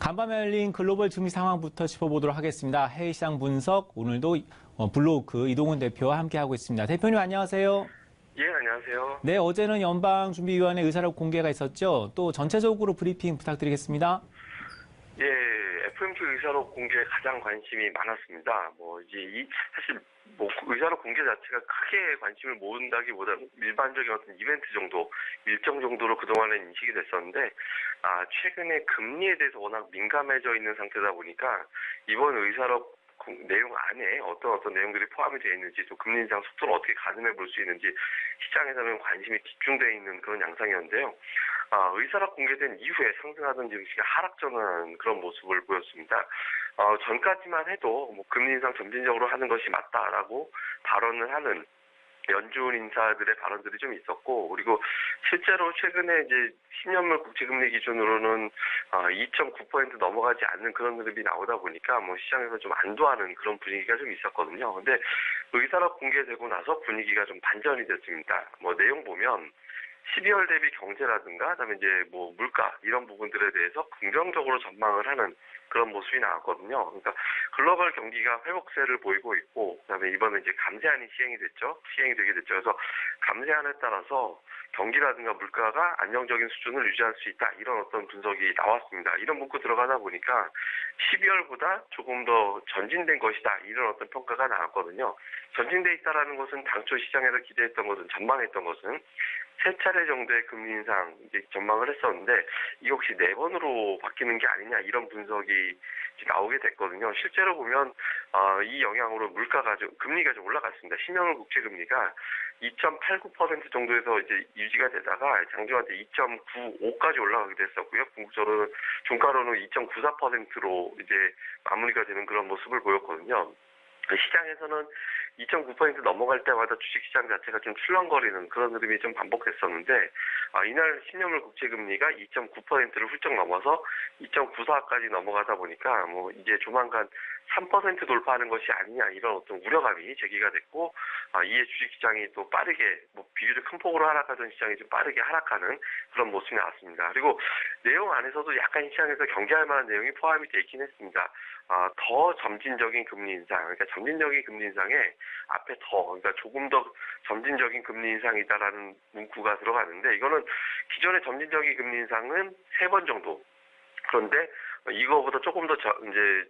간밤에 열린 글로벌 증시 상황부터 짚어보도록 하겠습니다. 해외 시장 분석, 오늘도 블로크 이동훈 대표와 함께하고 있습니다. 대표님 안녕하세요. 예, 안녕하세요. 네, 어제는 연방준비위원회 의사록 공개가 있었죠. 또 전체적으로 브리핑 부탁드리겠습니다. 예, FOMC 의사록 공개에 가장 관심이 많았습니다. 사실 의사록 공개 자체가 크게 관심을 모은다기보다 일반적인 어떤 이벤트 정도, 일정 정도로 그동안에 인식이 됐었는데, 최근에 금리에 대해서 워낙 민감해져 있는 상태다 보니까 이번 의사록 내용 안에 어떤 내용들이 포함이 되어 있는지, 또 금리 인상 속도를 어떻게 가늠해 볼 수 있는지 시장에서는 관심이 집중되어 있는 그런 양상이었는데요. 의사록 공개된 이후에 상승하던 증시가 하락전환 그런 모습을 보였습니다. 전까지만 해도 금리 인상 점진적으로 하는 것이 맞다라고 발언을 하는 연준 인사들의 발언들이 좀 있었고, 그리고 실제로 최근에 이제 10년물 국채금리 기준으로는 2.9% 넘어가지 않는 그런 흐름이 나오다 보니까 시장에서 좀 안도하는 그런 분위기가 좀 있었거든요. 근데 의사록 공개되고 나서 분위기가 좀 반전이 됐습니다. 내용 보면 12월 대비 경제라든가, 그다음에 이제 물가 이런 부분들에 대해서 긍정적으로 전망을 하는 그런 모습이 나왔거든요. 그러니까 글로벌 경기가 회복세를 보이고 있고, 그다음에 이번에 이제 감세안이 시행이 되게 됐죠. 그래서 감세안에 따라서 경기라든가 물가가 안정적인 수준을 유지할 수 있다, 이런 어떤 분석이 나왔습니다. 이런 문구 들어가다 보니까 12월보다 조금 더 전진된 것이다, 이런 어떤 평가가 나왔거든요. 전진돼 있다라는 것은 당초 시장에서 기대했던 것은, 전망했던 것은 세 차례 정도의 금리 인상 이제 전망을 했었는데, 이 혹시 4번으로 바뀌는 게 아니냐, 이런 분석이 나오게 됐거든요. 실제로 보면 이 영향으로 금리가 좀 올라갔습니다. 10년물 국채 금리가 2.89% 정도에서 이제 유지가 되다가 장중한테 2.95까지 올라가기도 했었고요. 궁극적으로는 종가로는 2.94%로 이제 마무리가 되는 그런 모습을 보였거든요. 시장에서는 2.9% 넘어갈 때마다 주식시장 자체가 좀 출렁거리는 그런 흐름이 좀 반복됐었는데, 이날 10년물 국채금리가 2.9%를 훌쩍 넘어서 2.94까지 넘어가다 보니까 이제 조만간 3% 돌파하는 것이 아니냐, 이런 어떤 우려감이 제기가 됐고, 이에 주식시장이 또 빠르게 비교적 큰 폭으로 하락하던 시장이 좀 빠르게 하락하는 그런 모습이 나왔습니다. 그리고 내용 안에서도 약간 시장에서 경계할 만한 내용이 포함이 되어 있긴 했습니다. 더 점진적인 금리 인상, 그러니까 점진적인 금리 인상에 앞에 그러니까 조금 더 점진적인 금리 인상이다라는 문구가 들어가는데, 이거는 기존의 점진적인 금리 인상은 3번 정도. 그런데 이거보다 조금 더 이제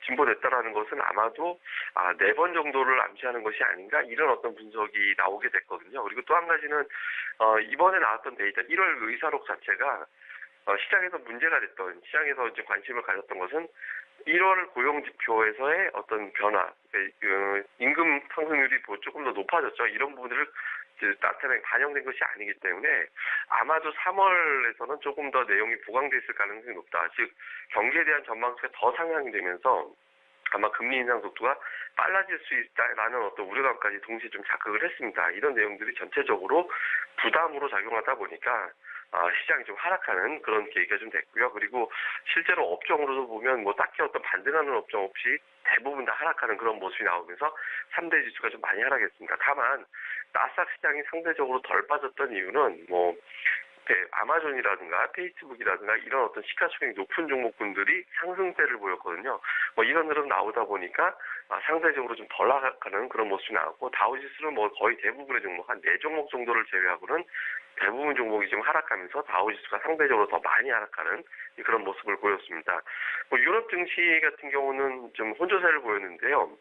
진보됐다라는 것은 아마도 4번 정도를 암시하는 것이 아닌가, 이런 어떤 분석이 나오게 됐거든요. 그리고 또 한 가지는 이번에 나왔던 데이터 1월 의사록 자체가 시장에서 문제가 됐던, 시장에서 이제 관심을 가졌던 것은 1월 고용 지표에서의 어떤 변화, 임금 상승률이 조금 더 높아졌죠. 이런 부분들을 반영된 것이 아니기 때문에 아마도 3월에서는 조금 더 내용이 보강돼 있을 가능성이 높다. 즉 경기에 대한 전망치가 더 상향이 되면서 아마 금리 인상 속도가 빨라질 수 있다라는 어떤 우려감까지 동시에 좀 자극을 했습니다. 이런 내용들이 전체적으로 부담으로 작용하다 보니까 시장이 좀 하락하는 그런 계기가 좀 됐고요. 그리고 실제로 업종으로도 보면 딱히 어떤 반등하는 업종 없이 대부분 다 하락하는 그런 모습이 나오면서 3대 지수가 좀 많이 하락했습니다. 다만 나스닥 시장이 상대적으로 덜 빠졌던 이유는 아마존이라든가 페이스북이라든가 이런 어떤 시가총액이 높은 종목군들이 상승세를 보였거든요. 이런 흐름 나오다 보니까 상대적으로 좀 덜 하락하는 그런 모습이 나왔고, 다우지수는 거의 대부분의 종목, 한 4종목 정도를 제외하고는 대부분 종목이 좀 하락하면서 다우지수가 상대적으로 더 많이 하락하는 그런 모습을 보였습니다. 유럽 증시 같은 경우는 좀 혼조세를 보였는데요.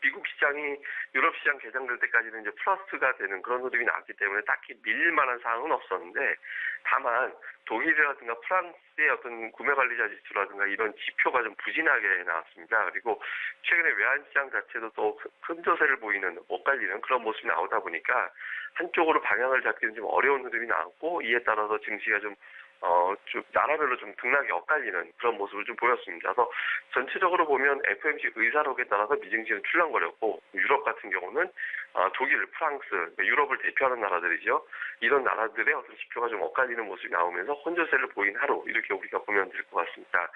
미국 시장이 유럽 시장 개장될 때까지는 이제 플러스가 되는 그런 흐름이 나왔기 때문에 딱히 밀릴 만한 사항은 없었는데, 다만 독일이라든가 프랑스의 어떤 구매관리자 지수라든가 이런 지표가 좀 부진하게 나왔습니다. 그리고 최근에 외환시장 자체도 또 흔조세를 보이는, 엇갈리는 그런 모습이 나오다 보니까 한쪽으로 방향을 잡기는 좀 어려운 흐름이 나왔고, 이에 따라서 증시가 좀 나라별로 좀 등락이 엇갈리는 그런 모습을 좀 보였습니다. 그래서 전체적으로 보면 FOMC 의사록에 따라서 미증시는 출렁거렸고, 유럽 같은 경우는 독일, 프랑스, 유럽을 대표하는 나라들이죠. 이런 나라들의 어떤 지표가 좀 엇갈리는 모습이 나오면서 혼조세를 보인 하루, 이렇게 우리가 보면 될 것 같습니다.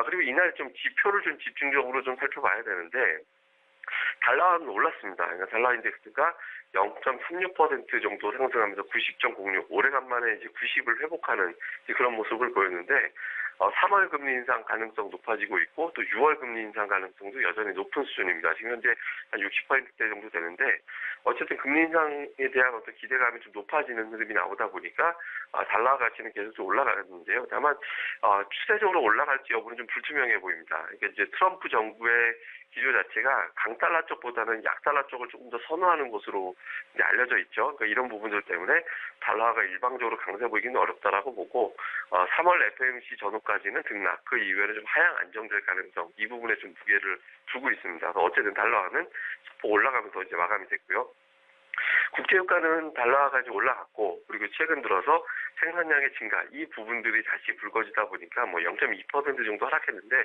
그리고 이날 좀 지표를 좀 집중적으로 좀 살펴봐야 되는데, 달러는 올랐습니다. 그러니까 달러 인덱스가 0.36% 정도 상승하면서 90.06, 오래간만에 이제 90을 회복하는 그런 모습을 보였는데, 3월 금리 인상 가능성 높아지고 있고 또 6월 금리 인상 가능성도 여전히 높은 수준입니다. 지금 현재 한 60%대 정도 되는데 어쨌든 금리 인상에 대한 어떤 기대감이 좀 높아지는 흐름이 나오다 보니까 달러 가치는 계속 좀 올라가는데요. 다만 추세적으로 올라갈지 여부는 좀 불투명해 보입니다. 그러니까 이제 트럼프 정부의 기조 자체가 강달러 쪽보다는 약달러 쪽을 조금 더 선호하는 것으로 이제 알려져 있죠. 그러니까 이런 부분들 때문에 달러가 일방적으로 강세 보이기는 어렵다라고 보고 3월 FOMC 전후까지는 등락, 그 이후에는 좀 하향 안정될 가능성, 이 부분에 좀 무게를 두고 있습니다. 그래서 어쨌든 달러화는 소폭 올라가면서 이제 마감이 됐고요. 국제유가는 달러화가 이제 올라갔고, 그리고 최근 들어서 생산량의 증가, 이 부분들이 다시 불거지다 보니까 뭐 0.2% 정도 하락했는데,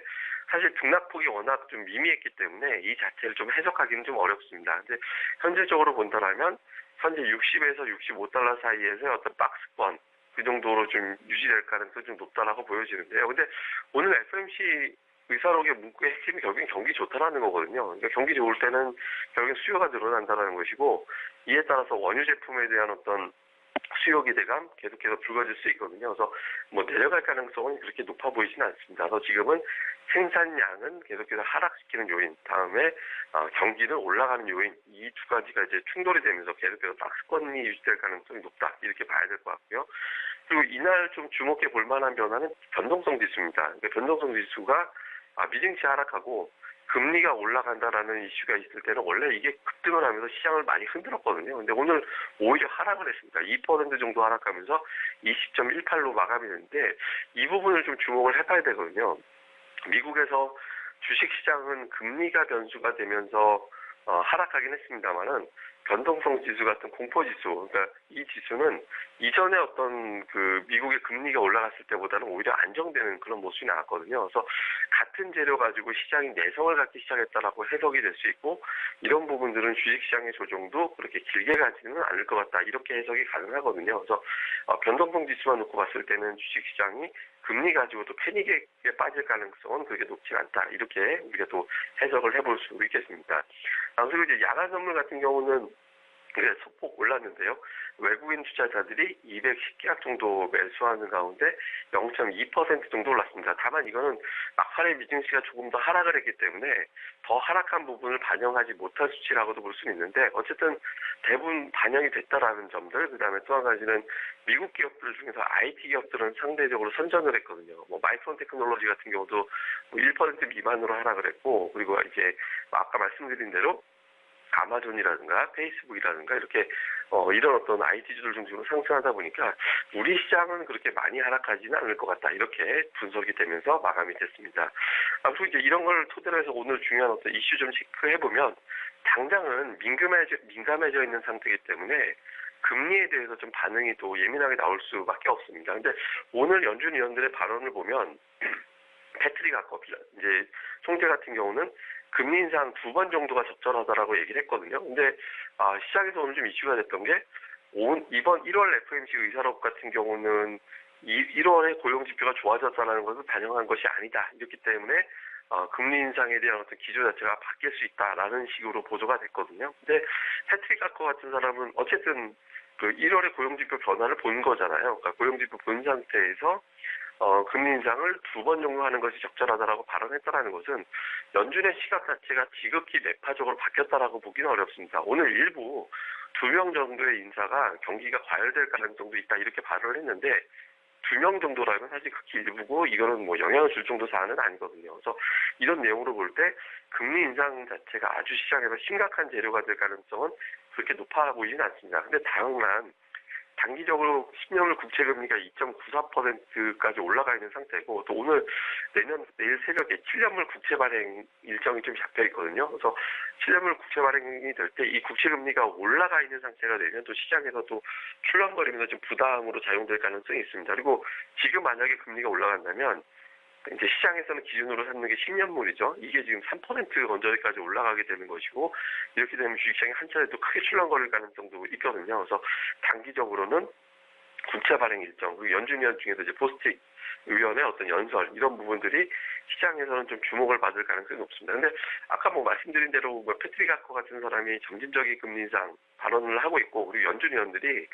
사실 등락폭이 워낙 좀 미미했기 때문에 이 자체를 좀 해석하기는 좀 어렵습니다. 근데 현실적으로 본다면 현재 60에서 65달러 사이에서 어떤 박스권, 그 정도로 좀 유지될 가능성이 좀 높다라고 보여지는데요. 근데 오늘 FOMC 의사록의 문구의 핵심이 결국엔 경기 좋다라는 거거든요. 그러니까 경기 좋을 때는 결국엔 수요가 늘어난다는 것이고, 이에 따라서 원유 제품에 대한 어떤 수요 기대감 계속해서 불거질 수 있거든요. 그래서 뭐 내려갈 가능성은 그렇게 높아 보이지는 않습니다. 그래서 지금은 생산량은 계속해서 하락시키는 요인, 다음에 경기는 올라가는 요인, 이 두 가지가 이제 충돌이 되면서 계속해서 박스권이 유지될 가능성이 높다, 이렇게 봐야 될 것 같고요. 그리고 이날 좀 주목해 볼 만한 변화는 변동성 지수입니다. 그러니까 변동성 지수가 미증시 하락하고 금리가 올라간다라는 이슈가 있을 때는 원래 이게 급등을 하면서 시장을 많이 흔들었거든요. 근데 오늘 오히려 하락을 했습니다. 2% 정도 하락하면서 20.18로 마감이 됐는데, 이 부분을 좀 주목을 해봐야 되거든요. 미국에서 주식시장은 금리가 변수가 되면서 하락하긴 했습니다만은 변동성 지수 같은 공포지수, 그러니까 이 지수는 이전에 어떤 그 미국의 금리가 올라갔을 때보다는 오히려 안정되는 그런 모습이 나왔거든요. 그래서 같은 재료 가지고 시장이 내성을 갖기 시작했다라고 해석이 될 수 있고, 이런 부분들은 주식시장의 조정도 그렇게 길게 가지는 않을 것 같다, 이렇게 해석이 가능하거든요. 그래서 변동성 지수만 놓고 봤을 때는 주식시장이 금리 가지고도 패닉에 빠질 가능성은 그렇게 높지 않다, 이렇게 우리가 또 해석을 해볼 수 있겠습니다. 그리고 이제 야간 선물 같은 경우는 소폭 올랐는데요. 외국인 투자자들이 210계약 정도 매수하는 가운데 0.2% 정도 올랐습니다. 다만 이거는 막판에 미증시가 조금 더 하락을 했기 때문에 더 하락한 부분을 반영하지 못한 수치라고도 볼 수는 있는데, 어쨌든 대부분 반영이 됐다라는 점들, 그다음에 또 한 가지는 미국 기업들 중에서 IT 기업들은 상대적으로 선전을 했거든요. 뭐 마이크론 테크놀로지 같은 경우도 1% 미만으로 하락을 했고, 그리고 이제 아까 말씀드린 대로 아마존이라든가 페이스북이라든가 이렇게 이런 어떤 IT주들 중심으로 상승하다 보니까 우리 시장은 그렇게 많이 하락하지는 않을 것 같다, 이렇게 분석이 되면서 마감이 됐습니다. 그리고 이제 이런 걸 토대로 해서 오늘 중요한 어떤 이슈 좀 체크해보면, 당장은 민감해져 있는 상태이기 때문에 금리에 대해서 좀 반응이 또 예민하게 나올 수밖에 없습니다. 근데 오늘 연준 위원들의 발언을 보면 패트릭 아커 이제 총재 같은 경우는 금리 인상 2번 정도가 적절하다라고 얘기를 했거든요. 근데 시장에서 오늘 좀 이슈가 됐던 게, 이번 1월 FOMC 의사록 같은 경우는 1월에 고용 지표가 좋아졌다는 것을 반영한 것이 아니다, 이렇기 때문에 금리 인상에 대한 어떤 기조 자체가 바뀔 수 있다라는 식으로 보도가 됐거든요. 근데 패트릭 아커 같은 사람은 어쨌든 그 1월에 고용 지표 변화를 본 거잖아요. 그러니까 고용 지표 본 상태에서 금리 인상을 2번 정도 하는 것이 적절하다라고 발언했다라는 것은 연준의 시각 자체가 지극히 매파적으로 바뀌었다라고 보기는 어렵습니다. 오늘 일부 2명 정도의 인사가 경기가 과열될 가능성도 있다, 이렇게 발언을 했는데, 2명 정도라면 사실 극히 일부고 이거는 뭐 영향을 줄 정도 사안은 아니거든요. 그래서 이런 내용으로 볼 때 금리 인상 자체가 아주 시장에서 심각한 재료가 될 가능성은 그렇게 높아 보이지는 않습니다. 근데 다만 단기적으로 10년물 국채 금리가 2.94%까지 올라가 있는 상태고, 또 오늘 내일 새벽에 7년물 국채 발행 일정이 좀 잡혀 있거든요. 그래서 7년물 국채 발행이 될 때 이 국채 금리가 올라가 있는 상태가 되면 또 시장에서 또 출렁거리면서 좀 부담으로 작용될 가능성이 있습니다. 그리고 지금 만약에 금리가 올라간다면 이제 시장에서는 기준으로 삼는 게 10년물이죠. 이게 지금 3% 언저리까지 올라가게 되는 것이고, 이렇게 되면 주식시장이 한 차례 또 크게 출렁거릴 가능성도 있거든요. 그래서 단기적으로는 국채 발행 일정, 그리고 연준위원 중에서 이제 포스틱 의원의 어떤 연설, 이런 부분들이 시장에서는 좀 주목을 받을 가능성이 높습니다. 근데 아까 뭐 말씀드린 대로 패트릭 아커 같은 사람이 점진적인 금리 인상 발언을 하고 있고, 그리고 연준위원들이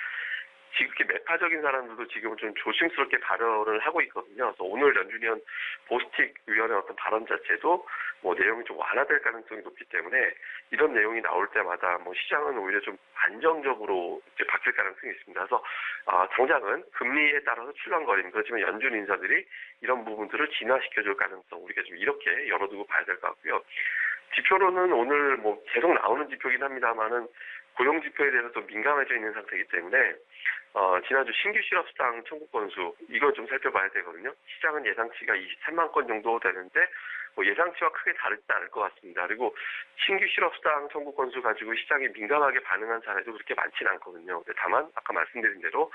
지극히 매파적인 사람들도 지금은 좀 조심스럽게 발언을 하고 있거든요. 그래서 오늘 연준위원 보스틱 의원의 어떤 발언 자체도 뭐 내용이 좀 완화될 가능성이 높기 때문에 이런 내용이 나올 때마다 뭐 시장은 오히려 좀 안정적으로 이제 바뀔 가능성이 있습니다. 그래서 당장은 금리에 따라서 출렁거림, 그렇지만 연준 인사들이 이런 부분들을 진화시켜줄 가능성 우리가 좀 이렇게 열어두고 봐야 될 것 같고요. 지표로는 오늘 뭐 계속 나오는 지표긴 합니다만은 고용 지표에 대해서 좀 민감해져 있는 상태이기 때문에 지난주 신규 실업수당 청구 건수 이거 좀 살펴봐야 되거든요. 시장은 예상치가 23만 건 정도 되는데 뭐 예상치와 크게 다르지 않을 것 같습니다. 그리고 신규 실업수당 청구 건수 가지고 시장이 민감하게 반응한 사례도 그렇게 많지는 않거든요. 근데 다만 아까 말씀드린 대로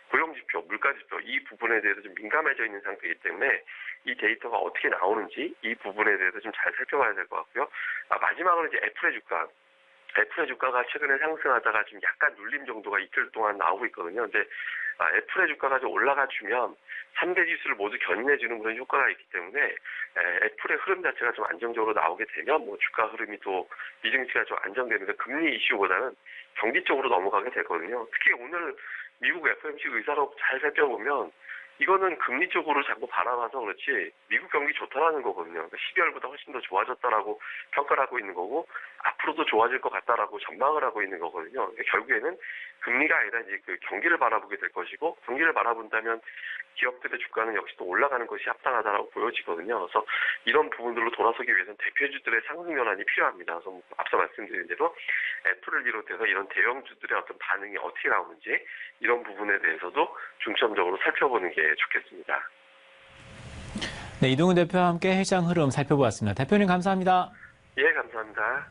고용 지표, 물가 지표 이 부분에 대해서 좀 민감해져 있는 상태이기 때문에 이 데이터가 어떻게 나오는지 이 부분에 대해서 좀 잘 살펴봐야 될 것 같고요. 마지막으로 이제 애플의 주가가 최근에 상승하다가 지금 약간 눌림 정도가 이틀 동안 나오고 있거든요. 근데 애플의 주가가 좀 올라가주면 3대 지수를 모두 견인해주는 그런 효과가 있기 때문에 애플의 흐름 자체가 좀 안정적으로 나오게 되면 뭐 주가 흐름이 또 미증시가 좀 안정되면서 금리 이슈보다는 경기 쪽으로 넘어가게 되거든요. 특히 오늘 미국 FOMC 의사록 잘 살펴보면 이거는 금리 쪽으로 자꾸 바라봐서 그렇지 미국 경기 좋다라는 거거든요. 그러니까 12월보다 훨씬 더 좋아졌다라고 평가를 하고 있는 거고 앞으로도 좋아질 것 같다라고 전망을 하고 있는 거거든요. 그러니까 결국에는 금리가 아니라 이제 그 경기를 바라보게 될 것이고 경기를 바라본다면 기업들의 주가는 역시 또 올라가는 것이 합당하다라고 보여지거든요. 그래서 이런 부분들로 돌아서기 위해서는 대표주들의 상승 전환이 필요합니다. 그래서 앞서 말씀드린 대로 애플을 비롯해서 이런 대형주들의 어떤 반응이 어떻게 나오는지 이런 부분에 대해서도 중점적으로 살펴보는 게 좋겠습니다. 네, 이동훈 대표와 함께 시장 흐름 살펴보았습니다. 대표님 감사합니다. 예, 감사합니다.